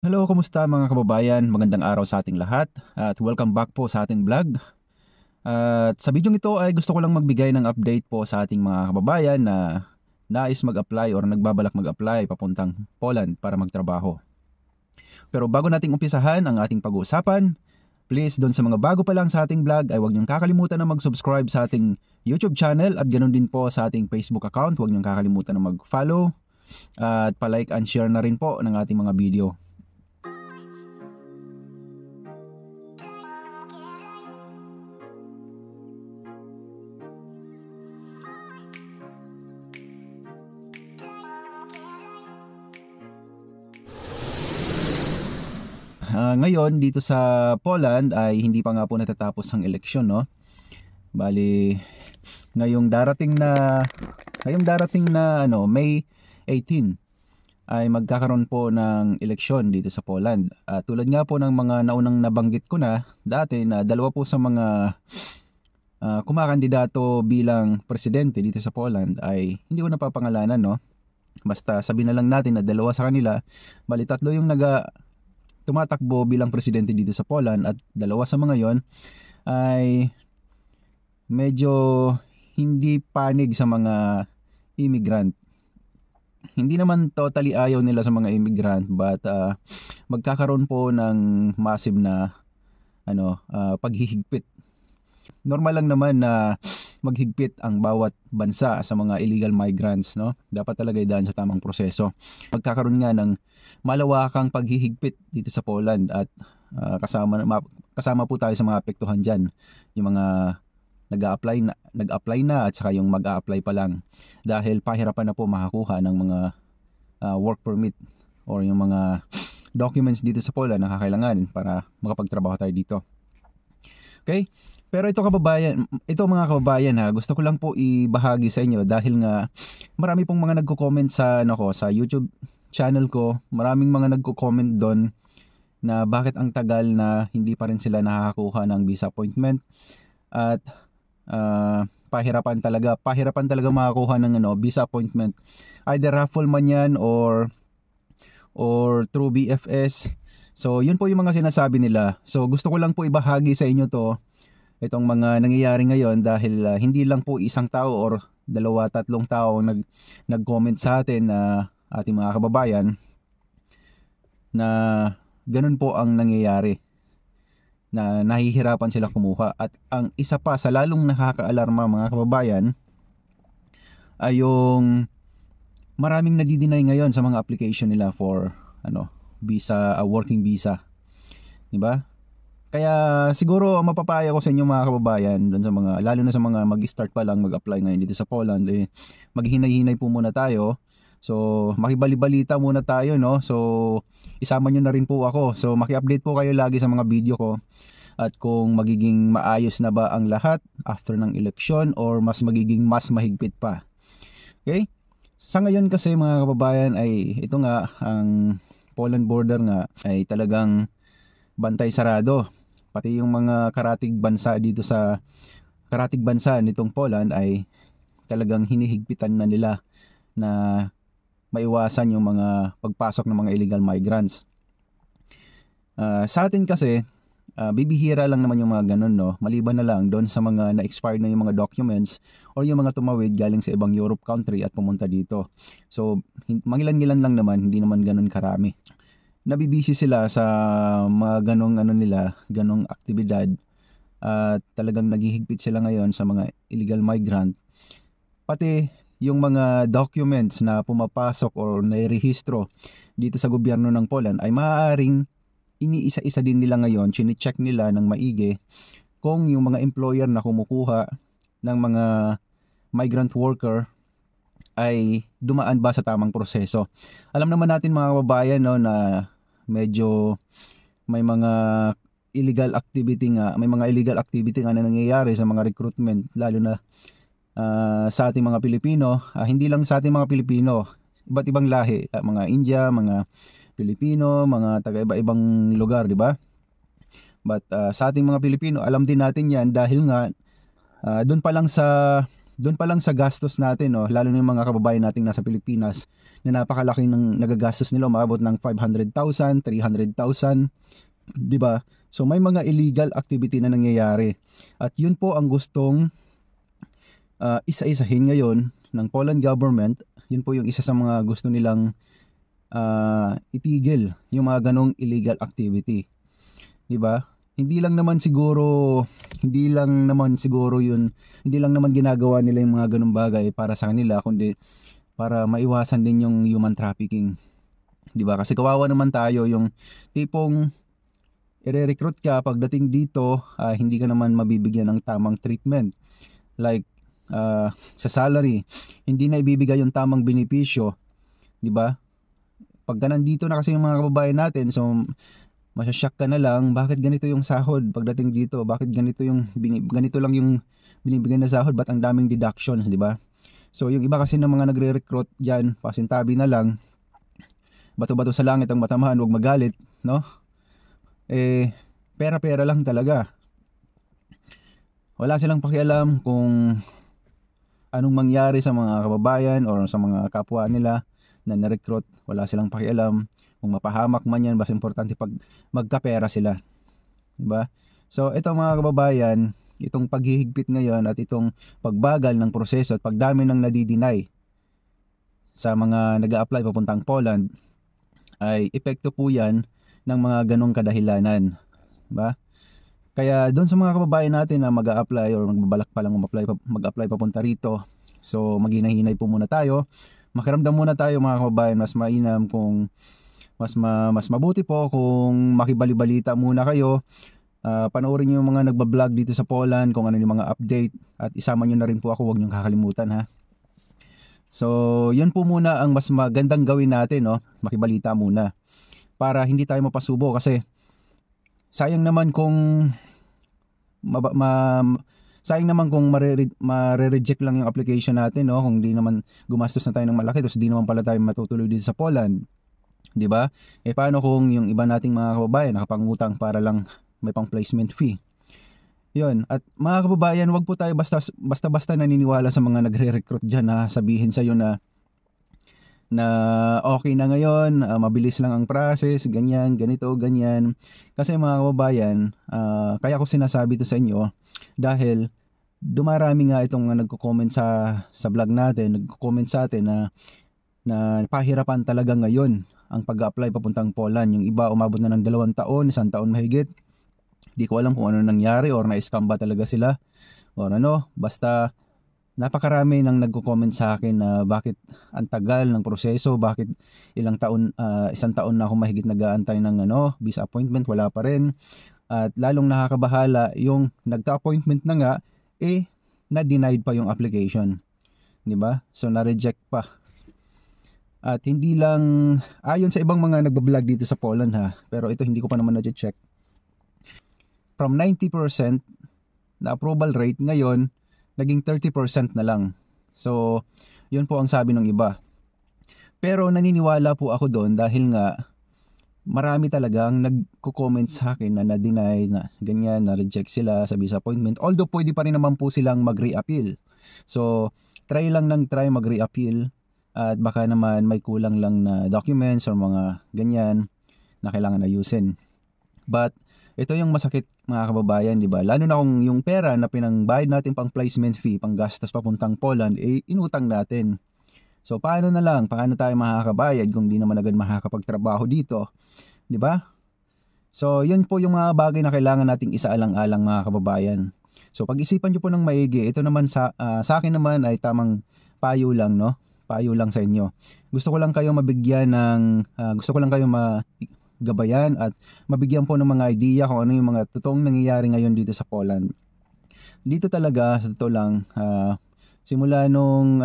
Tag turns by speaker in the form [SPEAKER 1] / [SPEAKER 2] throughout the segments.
[SPEAKER 1] Hello, kumusta mga kababayan? Magandang araw sa ating lahat at welcome back po sa ating vlog. At sa video ito ay gusto ko lang magbigay ng update po sa ating mga kababayan na nais mag-apply or nagbabalak mag-apply papuntang Poland para magtrabaho. Pero bago nating umpisahan ang ating pag-uusapan, please doon sa mga bago pa lang sa ating vlog ay huwag niyong kakalimutan na mag-subscribe sa ating YouTube channel at ganoon din po sa ating Facebook account. Huwag niyong kakalimutan na mag-follow at pa-like and share na rin po ng ating mga video. Ngayon dito sa Poland ay hindi pa nga po natatapos ang eleksyon, no? Bali ngayong darating na May 18 ay magkakaroon po ng eleksyon dito sa Poland. Tulad nga po ng mga naunang nabanggit ko na dati na dalawa po sa mga kumakandidato bilang presidente dito sa Poland ay hindi ko napapangalanan, no? Basta sabihin na lang natin na dalawa sa kanila, bali tatlo yung tumatakbo bilang presidente dito sa Poland at dalawa sa mga yon ay medyo hindi panig sa mga immigrant. Hindi naman totally ayaw nila sa mga immigrant but magkakaroon po ng massive na paghihigpit. Normal lang naman na maghigpit ang bawat bansa sa mga illegal migrants, no? Dapat talaga idaan sa tamang proseso. Magkakaroon nga ng malawakang paghihigpit dito sa Poland at kasama po tayo sa mga apektuhan diyan. Yung mga nag-apply na at saka yung mag-a-apply pa lang dahil pahirapan na po makakuha ng mga work permit or yung mga documents dito sa Poland na kakailangan para makapagtrabaho tayo dito. Okay? Pero ito mga kababayan ha, gusto ko lang po ibahagi sa inyo dahil nga marami pong mga nagko-comment sa sa YouTube channel ko. Maraming mga nagko-comment doon na bakit ang tagal na hindi pa rin sila nakakakuha ng visa appointment at pahirapan talaga makakuha ng visa appointment. Either raffle man yan or through BFS. So yun po yung mga sinasabi nila. So gusto ko lang po ibahagi sa inyo itong mga nangyayari ngayon dahil hindi lang po isang tao or dalawa, tatlong tao nag-comment sa atin na ating mga kababayan na ganun po ang nangyayari, na nahihirapan sila kumuha. At ang isa pa sa lalong nakakaalarma mga kababayan ay yung maraming nadi-deny ngayon sa mga application nila for visa, working visa, di ba? Kaya siguro mapapayo ko sa inyo mga kababayan doon sa mga, lalo na sa mga mag-start pa lang mag-apply ngayon dito sa Poland, maghinay-hinay po muna tayo. So makibali-balita muna tayo, no? So isama nyo na rin po ako. So maki-update po kayo lagi sa mga video ko at kung magiging maayos na ba ang lahat after ng eleksyon or mas mahigpit pa. Okay? Sa ngayon kasi mga kababayan ay ito nga, ang Poland border nga ay talagang bantay sarado. Pati yung mga karatig bansa nitong Poland ay talagang hinihigpitan na nila na maiwasan yung mga pagpasok ng mga illegal migrants. Sa atin kasi bibihira lang naman yung mga ganun, no? Maliban na lang doon sa mga na-expired na yung mga documents or yung mga tumawid galing sa ibang Europe country at pumunta dito. So mangilan-ngilan lang naman, hindi naman ganun karami. Nabibisi sila sa mga ganong aktibidad at talagang naghihigpit sila ngayon sa mga illegal migrant. Pati yung mga documents na pumapasok or nairehistro dito sa gobyerno ng Poland ay maaaring iniisa-isa din nila ngayon, chine-check nila ng maigi kung yung mga employer na kumukuha ng mga migrant worker ay dumaan ba sa tamang proseso. Alam naman natin mga kababayan, no, na medyo may mga illegal activity nga na nangyayari sa mga recruitment, lalo na sa ating mga Pilipino. Hindi lang sa ating mga Pilipino, iba't ibang lahi, mga India, mga Pilipino, mga taga iba-ibang lugar, di ba? But sa ating mga Pilipino, alam din natin yan dahil nga doon pa lang sa doon pa lang sa gastos natin, no, lalo na yung mga kababayan nating nasa Pilipinas na napakalaki ng nagagastos nila, umabot ng 500,000, 300,000, 'di ba? So may mga illegal activity na nangyayari. At yun po ang gustong isa-isahin ngayon ng Poland government. Yun po yung isa sa mga gusto nilang itigil, yung mga ganong illegal activity. 'Di ba? Hindi lang naman siguro yun, hindi lang naman ginagawa nila yung mga ganung bagay para sa kanila, kundi para maiwasan din yung human trafficking. 'Di ba? Kasi kawawa naman tayo, yung tipong ire-recruit ka, pagdating dito hindi ka naman mabibigyan ng tamang treatment. Like sa salary, hindi na ibibigay yung tamang benepisyo, 'di ba? Pagka nandito na kasi yung mga kababayan natin, so masashock ka na lang, bakit ganito yung sahod pagdating dito, bakit ganito lang yung binibigay na sahod, ba't ang daming deductions, 'di ba? So yung iba kasi ng mga nagre-recruit diyan, pasintabi na lang, bato-bato sa langit ang matamahan, huwag magalit, no? Pera-pera lang talaga. Wala silang pakialam kung anong mangyari sa mga kababayan or sa mga kapwa nila na na-recruit. Wala silang pakialam kung mapahamak man yan, basta importante pag magkapera sila, diba? So itong mga kababayan, itong paghihigpit ngayon at itong pagbagal ng proseso at pagdami ng nadi-deny sa mga nag-a-apply papuntang Poland, ay epekto po yan ng mga ganong kadahilanan, diba? Kaya doon sa mga kababayan natin na mag-a-apply or magbabalak pa lang mag-apply papunta rito, so maghinahinay po muna tayo, makiramdam muna tayo mga kababayan. Mas mainam kung mas mabuti po kung makibali-balita muna kayo, panoorin niyo yung mga nagba-vlog dito sa Poland, kung ano yung mga update, at isama niyo na rin po ako, huwag niyo kakalimutan, ha. So yun po muna ang mas magandang gawin natin, no? Makibalita muna para hindi tayo mapasubo, kasi sayang naman kung mare-reject lang yung application natin, no? Kung di naman gumastos na tayo ng malaki, tapos di naman pala tayo matutuloy dito sa Poland, 'di ba? Paano kung yung iba nating mga kababayan nakapangutang para lang may pang placement fee? 'Yun. At mga kababayan, wag po tayo basta-basta naniniwala sa mga nagre-recruit diyan na sabihin sa iyo na okay na ngayon, mabilis lang ang process, ganyan, ganito, ganyan. Kasi mga kababayan, kaya ko sinasabi to sa inyo dahil dumarami nga itong nagko-comment sa vlog natin, nagko-comment sa atin na pahirapan talaga ngayon ang pag-apply papuntang Poland. Yung iba umabot na ng 2 taon, 1 taon mahigit. Di ko alam kung ano nangyari, or na-scam ba talaga sila or ano. Basta napakarami nang nagko-comment sa akin na bakit ang tagal ng proseso, bakit 1 taon na ako mahigit nag-aantay ng visa appointment, wala pa rin. At lalong nakakabahala yung nagka-appointment na nga, na-denied pa yung application, 'di ba? So na-reject pa. At hindi lang ayon sa ibang mga nagba-vlog dito sa Poland, ha, pero ito hindi ko pa naman na-check. From 90% na approval rate, ngayon naging 30% na lang. So yun po ang sabi ng iba. Pero naniniwala po ako doon dahil nga marami talagang nagko-comment sa akin na na-deny, na ganyan, na-reject sila sa visa appointment. Although pwede pa rin naman po silang mag-re-appeal. So try mag-re-appeal, at baka naman may kulang lang na documents or mga ganyan na kailangan ayusin. But ito yung masakit mga kababayan, di ba? Lalo na kung yung pera na pinangbayad natin pang placement fee, pang gastos papuntang Poland, inutang natin. So paano tayo makakabayad kung di naman agad makakapagtrabaho dito, di ba? So yun po yung mga bagay na kailangan nating isaalang-alang mga kababayan. So pag-isipan niyo po ng maigi. Ito naman sa akin naman ay tamang payo lang, no? Payo lang sa inyo. Gusto ko lang kayo magabayan at mabigyan po ng mga idea kung ano yung mga totoong nangyayari ngayon dito sa Poland. Dito talaga sa totoo lang, simula nung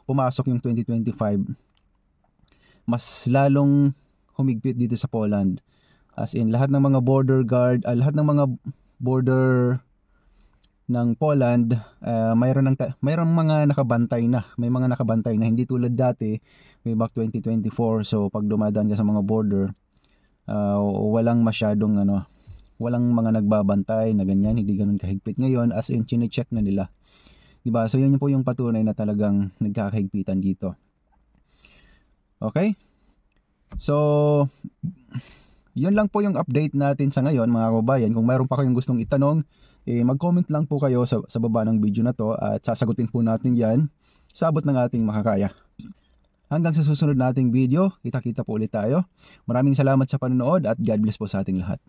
[SPEAKER 1] pumasok yung 2025, mas lalong humigpit dito sa Poland. As in, lahat ng mga border guard, lahat ng mga border ng Poland, mayroong mga nakabantay na. May mga nakabantay na, hindi tulad dati, way back 2024. So pag dumadaan ka sa mga border, walang masyadong walang mga nagbabantay na ganyan, hindi ganun kahigpit. Ngayon, as in, chine-check na nila. Diba? So yun po yung patunay na talagang nagkakahigpitan dito. Okay? So yun lang po yung update natin sa ngayon mga kababayan. Kung mayroon pa kayong gustong itanong, mag-comment lang po kayo sa baba ng video na to at sasagutin po natin yan sa abot ng ating makakaya. Hanggang sa susunod nating video, kita-kita po ulit tayo. Maraming salamat sa panonood at God bless po sa ating lahat.